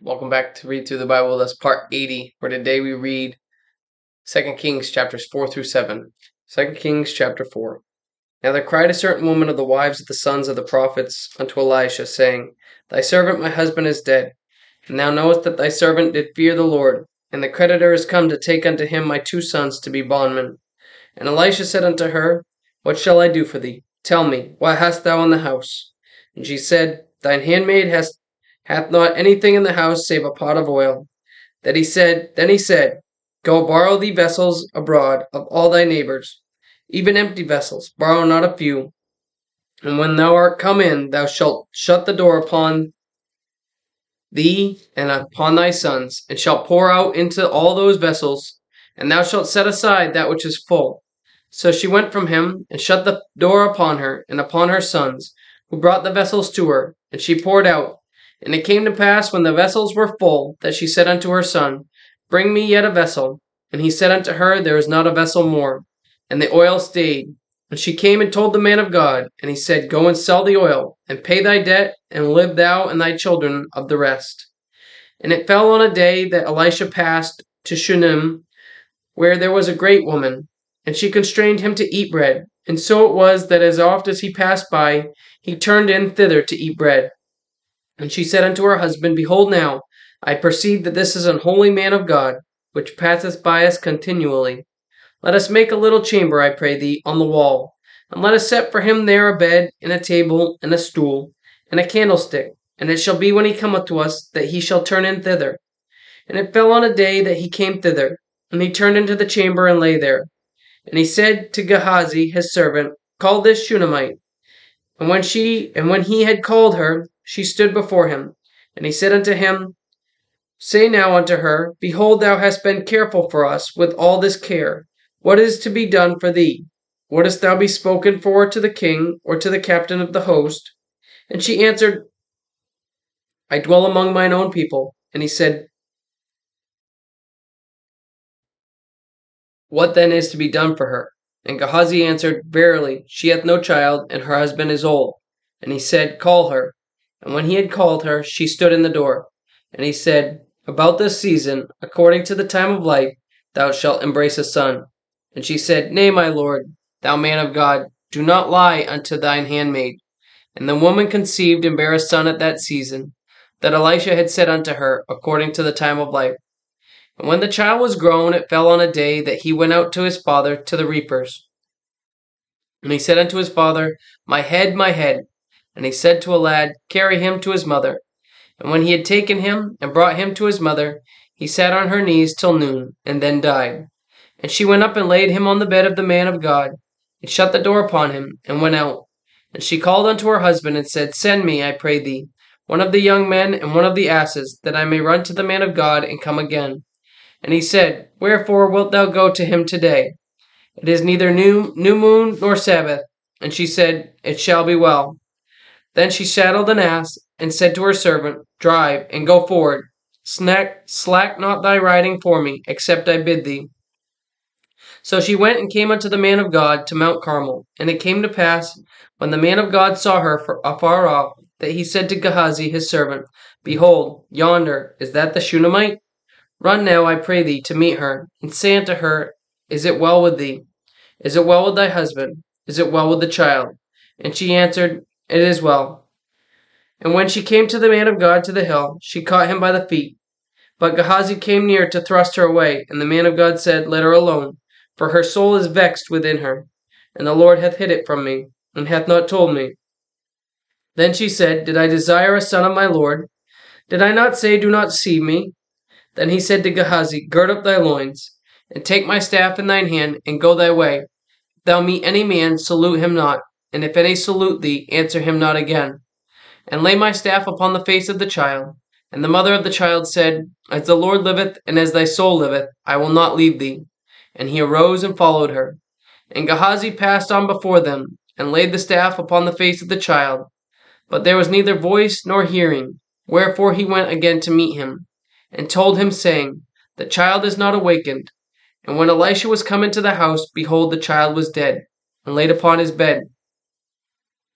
Welcome back to Read Through the Bible. That's part 80, where today we read 2 Kings chapters 4 through 7. 2 Kings chapter 4. Now there cried a certain woman of the wives of the sons of the prophets unto Elisha, saying, Thy servant my husband is dead, and thou knowest that thy servant did fear the Lord, and the creditor is come to take unto him my two sons to be bondmen. And Elisha said unto her, What shall I do for thee? Tell me, what hast thou in the house? And she said, Thine handmaid hath not anything in the house save a pot of oil. Then he said, Go borrow thee vessels abroad of all thy neighbors, even empty vessels, borrow not a few. And when thou art come in, thou shalt shut the door upon thee and upon thy sons, and shalt pour out into all those vessels, and thou shalt set aside that which is full. So she went from him, and shut the door upon her, and upon her sons, who brought the vessels to her, and she poured out. And it came to pass, when the vessels were full, that she said unto her son, Bring me yet a vessel. And he said unto her, There is not a vessel more. And the oil stayed. And she came and told the man of God, and he said, Go and sell the oil, and pay thy debt, and live thou and thy children of the rest. And it fell on a day that Elisha passed to Shunem, where there was a great woman, and she constrained him to eat bread. And so it was that as oft as he passed by, he turned in thither to eat bread. And she said unto her husband, Behold now, I perceive that this is an holy man of God, which passeth by us continually. Let us make a little chamber, I pray thee, on the wall, and let us set for him there a bed, and a table, and a stool, and a candlestick. And it shall be when he cometh to us, that he shall turn in thither. And it fell on a day that he came thither, and he turned into the chamber and lay there. And he said to Gehazi his servant, Call this Shunammite. And when he had called her, she stood before him. And he said unto him, Say now unto her, Behold, thou hast been careful for us with all this care. What is to be done for thee? Wouldst thou be spoken for to the king, or to the captain of the host? And she answered, I dwell among mine own people. And he said, What then is to be done for her? And Gehazi answered, Verily, she hath no child, and her husband is old. And he said, Call her. And when he had called her, she stood in the door. And he said, About this season, according to the time of life, thou shalt embrace a son. And she said, Nay, my lord, thou man of God, do not lie unto thine handmaid. And the woman conceived and bare a son at that season, that Elisha had said unto her, according to the time of life. And when the child was grown, it fell on a day that he went out to his father to the reapers. And he said unto his father, My head, my head. And he said to a lad, Carry him to his mother. And when he had taken him and brought him to his mother, he sat on her knees till noon, and then died. And she went up and laid him on the bed of the man of God, and shut the door upon him, and went out. And she called unto her husband, and said, Send me, I pray thee, one of the young men and one of the asses, that I may run to the man of God, and come again. And he said, Wherefore wilt thou go to him today? It is neither new moon nor Sabbath. And she said, It shall be well. Then she saddled an ass, and said to her servant, Drive, and go forward. Slack not thy riding for me, except I bid thee. So she went and came unto the man of God to Mount Carmel. And it came to pass, when the man of God saw her afar off, that he said to Gehazi his servant, Behold, yonder, is that the Shunammite? Run now, I pray thee, to meet her, and say unto her, Is it well with thee? Is it well with thy husband? Is it well with the child? And she answered, It is well. And when she came to the man of God to the hill, she caught him by the feet. But Gehazi came near to thrust her away, and the man of God said, Let her alone, for her soul is vexed within her, and the Lord hath hid it from me, and hath not told me. Then she said, Did I desire a son of my Lord? Did I not say, Do not see me? Then he said to Gehazi, Gird up thy loins, and take my staff in thine hand, and go thy way. If thou meet any man, salute him not, and if any salute thee, answer him not again. And lay my staff upon the face of the child. And the mother of the child said, As the Lord liveth, and as thy soul liveth, I will not leave thee. And he arose and followed her. And Gehazi passed on before them, and laid the staff upon the face of the child. But there was neither voice nor hearing, wherefore he went again to meet him, and told him, saying, The child is not awakened. And when Elisha was come into the house, behold, the child was dead, and laid upon his bed.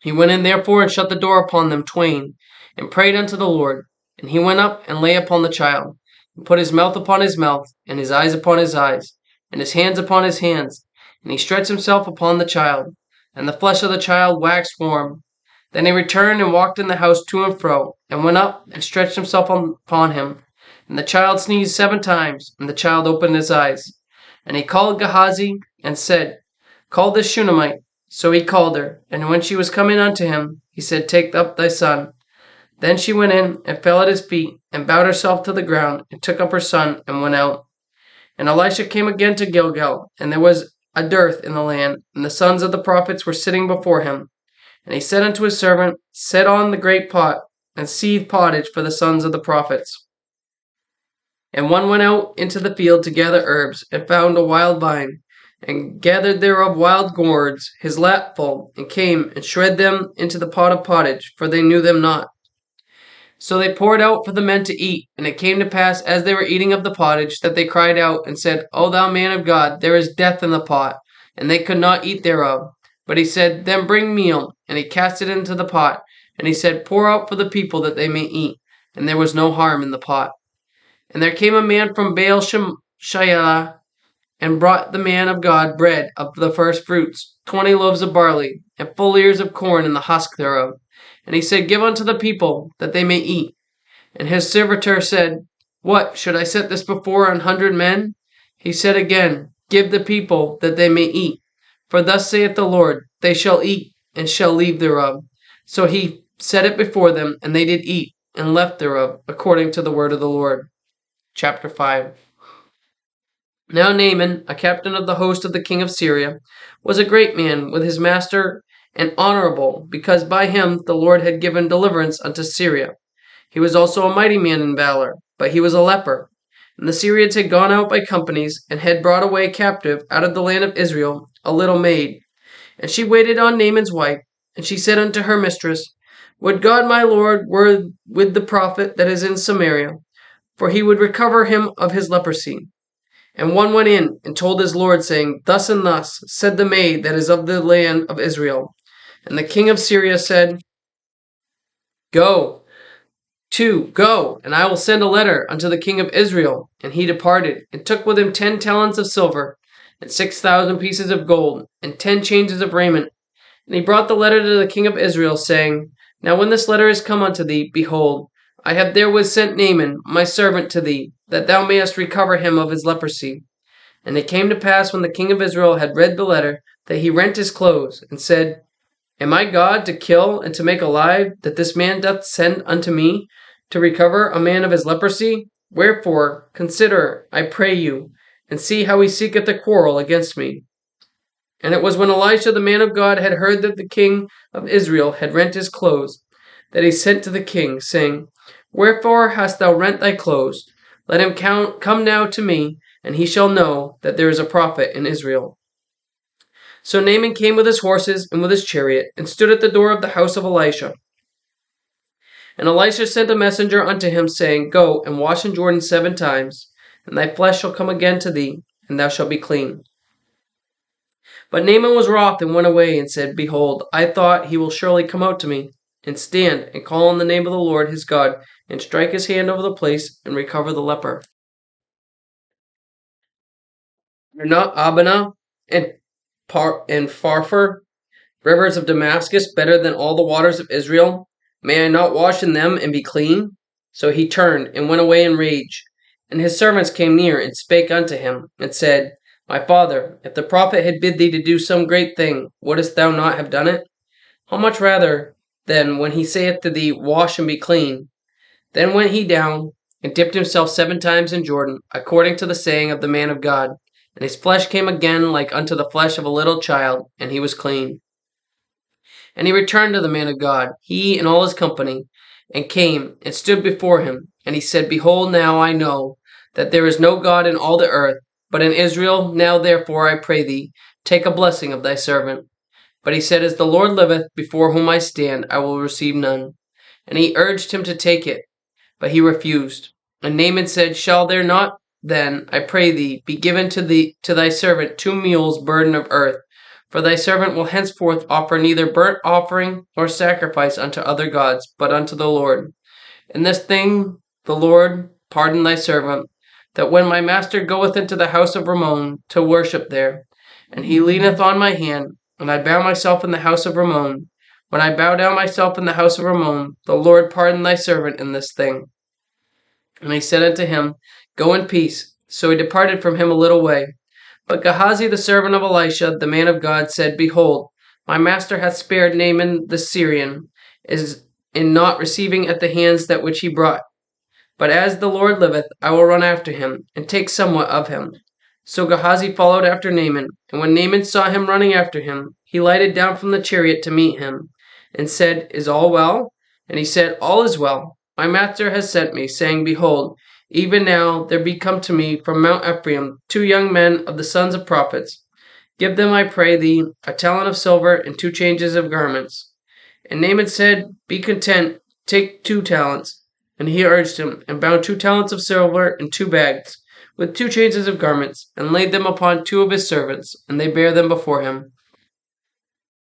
He went in therefore and shut the door upon them twain, and prayed unto the Lord. And he went up and lay upon the child, and put his mouth upon his mouth, and his eyes upon his eyes, and his hands upon his hands. And he stretched himself upon the child, and the flesh of the child waxed warm. Then he returned and walked in the house to and fro, and went up and stretched himself upon him. And the child sneezed 7 times, and the child opened his eyes. And he called Gehazi, and said, Call this Shunammite. So he called her, and when she was coming unto him, he said, Take up thy son. Then she went in, and fell at his feet, and bowed herself to the ground, and took up her son, and went out. And Elisha came again to Gilgal, and there was a dearth in the land, and the sons of the prophets were sitting before him. And he said unto his servant, Set on the great pot, and seethe pottage for the sons of the prophets. And one went out into the field to gather herbs, and found a wild vine, and gathered thereof wild gourds, his lap full, and came and shred them into the pot of pottage, for they knew them not. So they poured out for the men to eat, and it came to pass, as they were eating of the pottage, that they cried out, and said, O thou man of God, there is death in the pot. And they could not eat thereof. But he said, Then bring meal. And he cast it into the pot. And he said, Pour out for the people, that they may eat. And there was no harm in the pot. And there came a man from Baal Shaliah, and brought the man of God bread of the first fruits, 20 loaves of barley, and full ears of corn in the husk thereof. And he said, Give unto the people, that they may eat. And his servitor said, What, should I set this before 100 men? He said again, Give the people, that they may eat. For thus saith the Lord, They shall eat, and shall leave thereof. So he set it before them, and they did eat, and left thereof, according to the word of the Lord. Chapter 5. Now Naaman, a captain of the host of the king of Syria, was a great man with his master, and honorable, because by him the Lord had given deliverance unto Syria. He was also a mighty man in valor, but he was a leper. And the Syrians had gone out by companies, and had brought away captive out of the land of Israel a little maid. And she waited on Naaman's wife, and she said unto her mistress, Would God my Lord were with the prophet that is in Samaria, for he would recover him of his leprosy. And one went in and told his Lord, saying, Thus and thus said the maid that is of the land of Israel. And the king of Syria said, Go, and I will send a letter unto the king of Israel. And he departed, and took with him 10 talents of silver, and 6,000 pieces of gold, and 10 changes of raiment. And he brought the letter to the king of Israel, saying, Now when this letter is come unto thee, behold, I have therewith sent Naaman, my servant, to thee, that thou mayest recover him of his leprosy. And it came to pass, when the king of Israel had read the letter, that he rent his clothes, and said, Am I God to kill and to make alive, that this man doth send unto me, to recover a man of his leprosy? Wherefore, consider, I pray you, and see how he seeketh a quarrel against me. And it was when Elisha the man of God had heard that the king of Israel had rent his clothes, that he sent to the king, saying, Wherefore hast thou rent thy clothes? Let him come now to me, and he shall know that there is a prophet in Israel. So Naaman came with his horses and with his chariot, and stood at the door of the house of Elisha. And Elisha sent a messenger unto him, saying, Go and wash in Jordan 7 times, and thy flesh shall come again to thee, and thou shalt be clean. But Naaman was wroth, and went away, and said, Behold, I thought, he will surely come out to me, and stand, and call on the name of the Lord his God, and strike his hand over the place, and recover the leper. Are not Abana and Pharpar, rivers of Damascus, better than all the waters of Israel? May I not wash in them and be clean? So he turned and went away in rage. And his servants came near and spake unto him, and said, My father, if the prophet had bid thee to do some great thing, wouldest thou not have done it? How much rather, then, when he saith to thee, Wash and be clean? Then went he down, and dipped himself 7 times in Jordan, according to the saying of the man of God. And his flesh came again like unto the flesh of a little child, and he was clean. And he returned to the man of God, he and all his company, and came and stood before him. And he said, Behold, now I know that there is no God in all the earth, but in Israel. Now therefore I pray thee, take a blessing of thy servant. But he said, As the Lord liveth, before whom I stand, I will receive none. And he urged him to take it, but he refused. And Naaman said, Shall there not then, I pray thee, be given to thy servant 2 mules burden of earth? For thy servant will henceforth offer neither burnt offering nor sacrifice unto other gods, but unto the Lord. And this thing the Lord pardon thy servant, that when my master goeth into the house of Rimmon to worship there, and he leaneth on my hand, and I bow myself in the house of Rimmon, when I bow down myself in the house of Rimmon, the Lord pardon thy servant in this thing. And he said unto him, Go in peace. So he departed from him a little way. But Gehazi the servant of Elisha, the man of God, said, Behold, my master hath spared Naaman the Syrian, is in not receiving at the hands that which he brought. But as the Lord liveth, I will run after him, and take somewhat of him. So Gehazi followed after Naaman, and when Naaman saw him running after him, he lighted down from the chariot to meet him, and said, Is all well? And he said, All is well. My master has sent me, saying, Behold, even now there be come to me from Mount Ephraim 2 young men of the sons of prophets. Give them, I pray thee, a talent of silver and 2 changes of garments. And Naaman said, Be content, take 2 talents. And he urged him, and bound 2 talents of silver in 2 bags, with 2 changes of garments, and laid them upon 2 of his servants, and they bare them before him.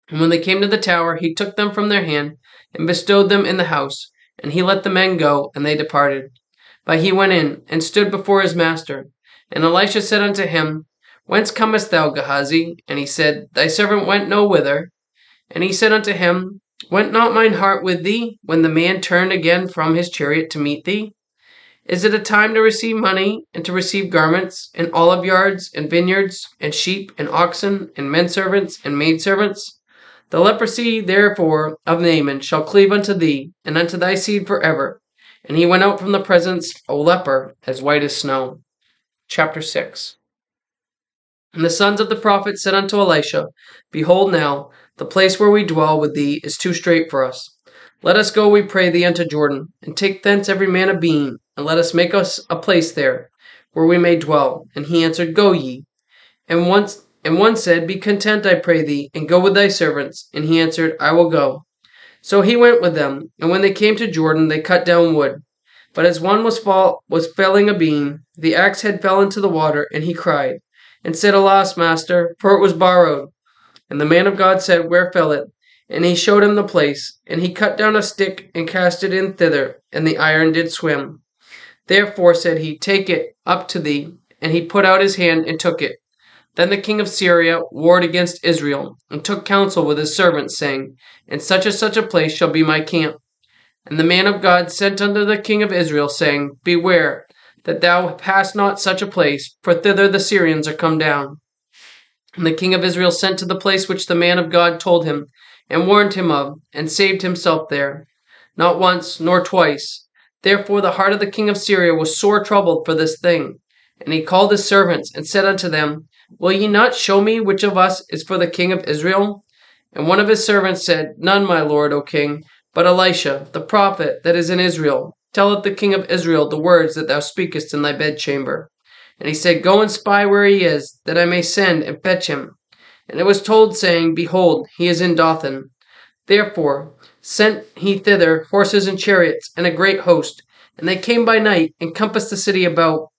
And when they came to the tower, he took them from their hand, and bestowed them in the house, and he let the men go, and they departed. But he went in, and stood before his master. And Elisha said unto him, Whence comest thou, Gehazi? And he said, Thy servant went no whither. And he said unto him, Went not mine heart with thee, when the man turned again from his chariot to meet thee? Is it a time to receive money, and to receive garments, and olive yards, and vineyards, and sheep, and oxen, and menservants, and maidservants? The leprosy, therefore, of Naaman shall cleave unto thee, and unto thy seed forever. And he went out from the presence, a leper, as white as snow. Chapter 6. And the sons of the prophet said unto Elisha, Behold now, the place where we dwell with thee is too strait for us. Let us go, we pray thee, unto Jordan, and take thence every man a beam, and let us make us a place there, where we may dwell. And he answered, Go ye. And one said, Be content, I pray thee, and go with thy servants. And he answered, I will go. So he went with them, and when they came to Jordan, they cut down wood. But as one was felling a beam, the axe head fell into the water, and he cried, and said, Alas, master, for it was borrowed. And the man of God said, Where fell it? And he showed him the place. And he cut down a stick, and cast it in thither, and the iron did swim. Therefore said he, Take it up to thee. And he put out his hand, and took it. Then the king of Syria warred against Israel, and took counsel with his servants, saying, In such a place shall be my camp. And the man of God sent unto the king of Israel, saying, Beware, that thou pass not such a place, for thither the Syrians are come down. And the king of Israel sent to the place which the man of God told him, and warned him of, and saved himself there, not once nor twice. Therefore the heart of the king of Syria was sore troubled for this thing. And he called his servants, and said unto them, Will ye not show me which of us is for the king of Israel? And one of his servants said, None, my lord, O king, but Elisha, the prophet that is in Israel, telleth the king of Israel the words that thou speakest in thy bedchamber. And he said, Go and spy where he is, that I may send and fetch him. And it was told, saying, Behold, he is in Dothan. Therefore sent he thither horses and chariots, and a great host. And they came by night, and compassed the city about.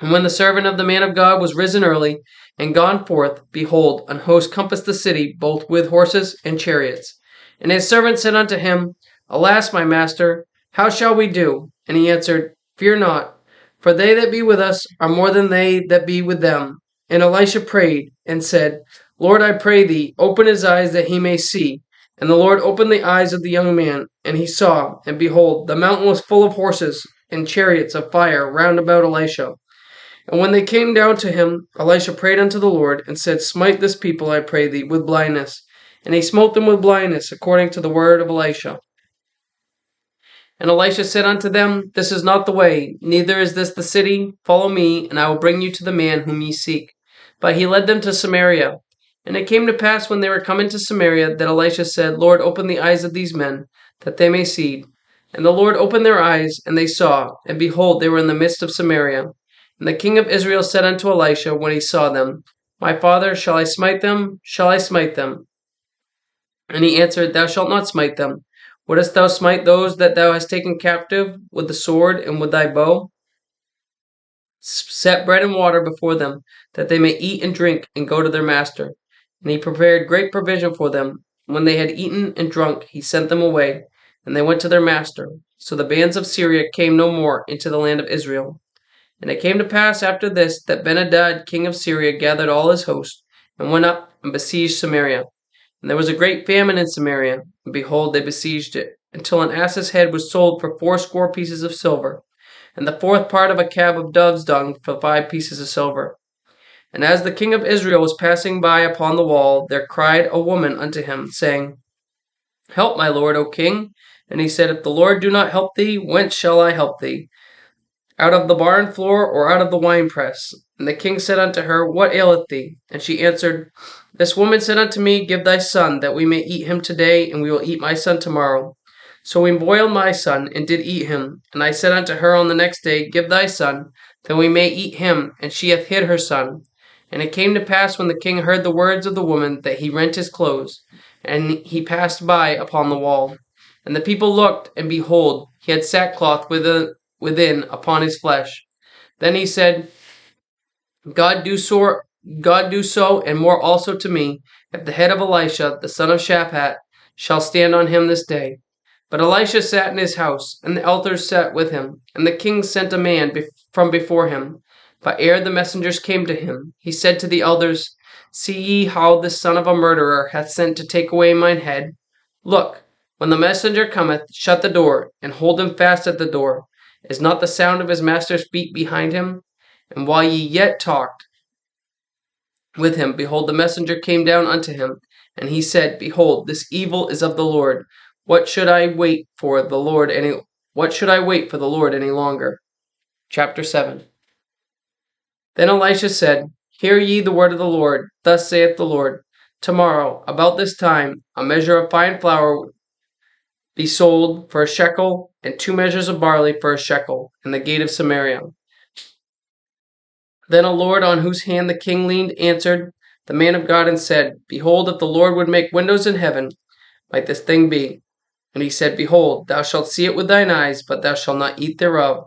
And when the servant of the man of God was risen early, and gone forth, behold, an host compassed the city, both with horses and chariots. And his servant said unto him, Alas, my master, how shall we do? And he answered, Fear not, for they that be with us are more than they that be with them. And Elisha prayed, and said, Lord, I pray thee, open his eyes that he may see. And the Lord opened the eyes of the young man, and he saw, and behold, the mountain was full of horses and chariots of fire round about Elisha. And when they came down to him, Elisha prayed unto the Lord, and said, Smite this people, I pray thee, with blindness. And he smote them with blindness, according to the word of Elisha. And Elisha said unto them, This is not the way, neither is this the city. Follow me, and I will bring you to the man whom ye seek. But he led them to Samaria. And it came to pass, when they were come into Samaria, that Elisha said, Lord, open the eyes of these men, that they may see. And the Lord opened their eyes, and they saw, and behold, they were in the midst of Samaria. And the king of Israel said unto Elisha, when he saw them, My father, shall I smite them? Shall I smite them? And he answered, Thou shalt not smite them. Wouldest thou smite those that thou hast taken captive with the sword and with thy bow? Set bread and water before them, that they may eat and drink and go to their master. And he prepared great provision for them. When they had eaten and drunk, he sent them away, and they went to their master. So the bands of Syria came no more into the land of Israel. And it came to pass after this that Benhadad king of Syria gathered all his host, and went up and besieged Samaria. And there was a great famine in Samaria, and behold, they besieged it, until an ass's head was sold for 80 pieces of silver, and the fourth part of a cab of dove's dung for 5 pieces of silver. And as the king of Israel was passing by upon the wall, there cried a woman unto him, saying, Help, my lord, O king. And he said, If the Lord do not help thee, whence shall I help thee? Out of the barn floor, or out of the winepress? And the king said unto her, What aileth thee? And she answered, This woman said unto me, Give thy son, that we may eat him today, and we will eat my son tomorrow. So we boiled my son, and did eat him. And I said unto her on the next day, Give thy son, that we may eat him. And she hath hid her son. And it came to pass, when the king heard the words of the woman, that he rent his clothes, and he passed by upon the wall. And the people looked, and behold, he had sackcloth within upon his flesh. Then he said, God do so, and more also to me, if the head of Elisha, the son of Shaphat, shall stand on him this day. But Elisha sat in his house, and the elders sat with him, and the king sent a man from before him. But ere the messengers came to him, he said to the elders, See ye how this son of a murderer hath sent to take away mine head? Look, when the messenger cometh, shut the door, and hold him fast at the door. Is not the sound of his master's feet behind him? And while ye yet talked with him, behold, the messenger came down unto him, and he said, Behold, this evil is of the Lord. What should I wait for the Lord any longer? Chapter 7. Then Elisha said, Hear ye the word of the Lord. Thus saith the Lord, Tomorrow, about this time, a measure of fine flour be sold for a shekel, and 2 measures of barley for a shekel, in the gate of Samaria. Then a Lord on whose hand the king leaned answered the man of God and said, Behold, if the Lord would make windows in heaven, might this thing be? And he said, Behold, thou shalt see it with thine eyes, but thou shalt not eat thereof.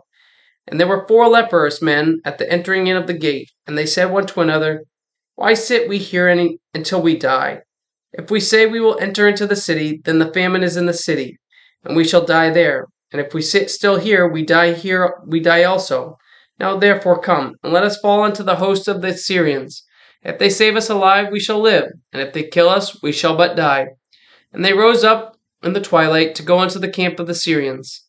And there were 4 leprous men at the entering in of the gate, and they said one to another, Why sit we here until we die? If we say we will enter into the city, then the famine is in the city, and we shall die there. And if we sit still here, we die also. Now therefore come, and let us fall into the host of the Syrians. If they save us alive, we shall live, and if they kill us, we shall but die. And they rose up in the twilight to go unto the camp of the Syrians.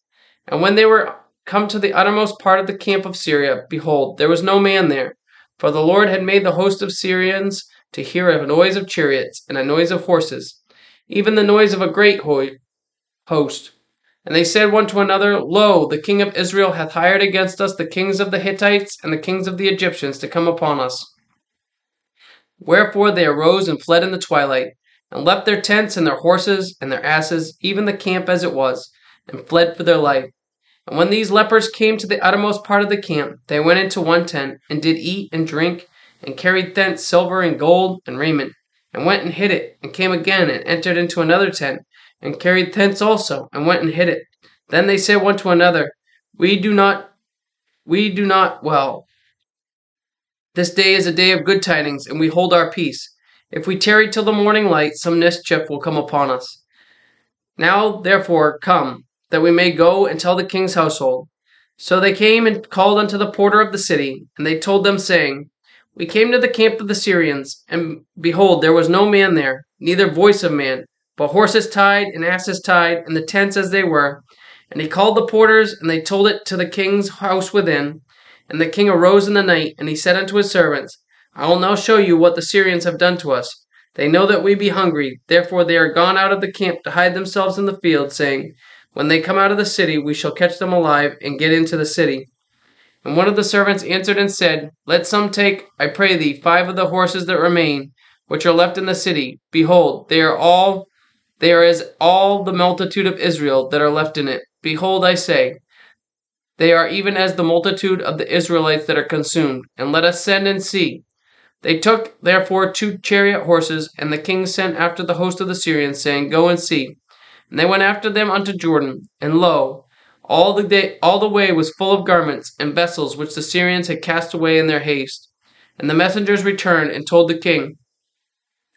And when they were come to the uttermost part of the camp of Syria, behold, there was no man there, for the Lord had made the host of Syrians to hear a noise of chariots, and a noise of horses, even the noise of a great host. And they said one to another, Lo, the king of Israel hath hired against us the kings of the Hittites and the kings of the Egyptians to come upon us. Wherefore they arose and fled in the twilight, and left their tents and their horses and their asses, even the camp as it was, and fled for their life. And when these lepers came to the uttermost part of the camp, they went into one tent, and did eat and drink, and carried thence silver and gold and raiment, and went and hid it, and came again, and entered into another tent, and carried thence also, and went and hid it. Then they said one to another, We do not well. This day is a day of good tidings, and we hold our peace. If we tarry till the morning light, some mischief will come upon us. Now, therefore, come, that we may go and tell the king's household. So they came and called unto the porter of the city, and they told them, saying, We came to the camp of the Syrians, and behold, there was no man there, neither voice of man, but horses tied and asses tied, and the tents as they were. And he called the porters, and they told it to the king's house within. And the king arose in the night, and he said unto his servants, I will now show you what the Syrians have done to us. They know that we be hungry, therefore they are gone out of the camp to hide themselves in the field, saying, When they come out of the city, we shall catch them alive, and get into the city. And one of the servants answered and said, Let some take, I pray thee, 5 of the horses that remain, which are left in the city. Behold, they are as all the multitude of Israel that are left in it. Behold, I say, they are even as the multitude of the Israelites that are consumed. And let us send and see. They took therefore 2 chariot horses, and the king sent after the host of the Syrians, saying, Go and see. And they went after them unto Jordan. And lo, all the way was full of garments and vessels which the Syrians had cast away in their haste. And the messengers returned and told the king.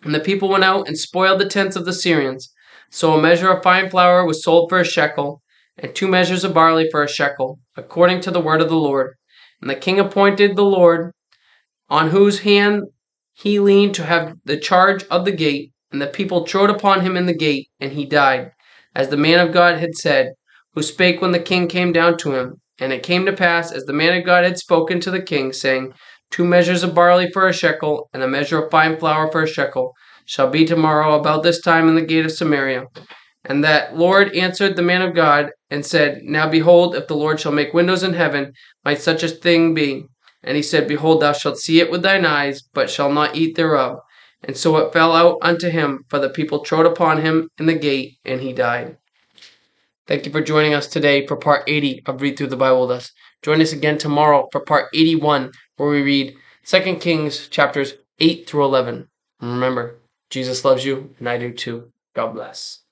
And the people went out and spoiled the tents of the Syrians. So a measure of fine flour was sold for a shekel, and 2 measures of barley for a shekel, according to the word of the Lord. And the king appointed the Lord, on whose hand he leaned, to have the charge of the gate. And the people trode upon him in the gate, and he died, as the man of God had said, who spake when the king came down to him. And it came to pass, as the man of God had spoken to the king, saying, 2 measures of barley for a shekel, and a measure of fine flour for a shekel, shall be tomorrow about this time in the gate of Samaria. And that Lord answered the man of God, and said, Now behold, if the Lord shall make windows in heaven, might such a thing be? And he said, Behold, thou shalt see it with thine eyes, but shalt not eat thereof. And so it fell out unto him, for the people trode upon him in the gate, and he died. Thank you for joining us today for part 80 of Read Through the Bible with us. Join us again tomorrow for part 81, where we read 2 Kings chapters 8 through 11. And remember, Jesus loves you, and I do too. God bless.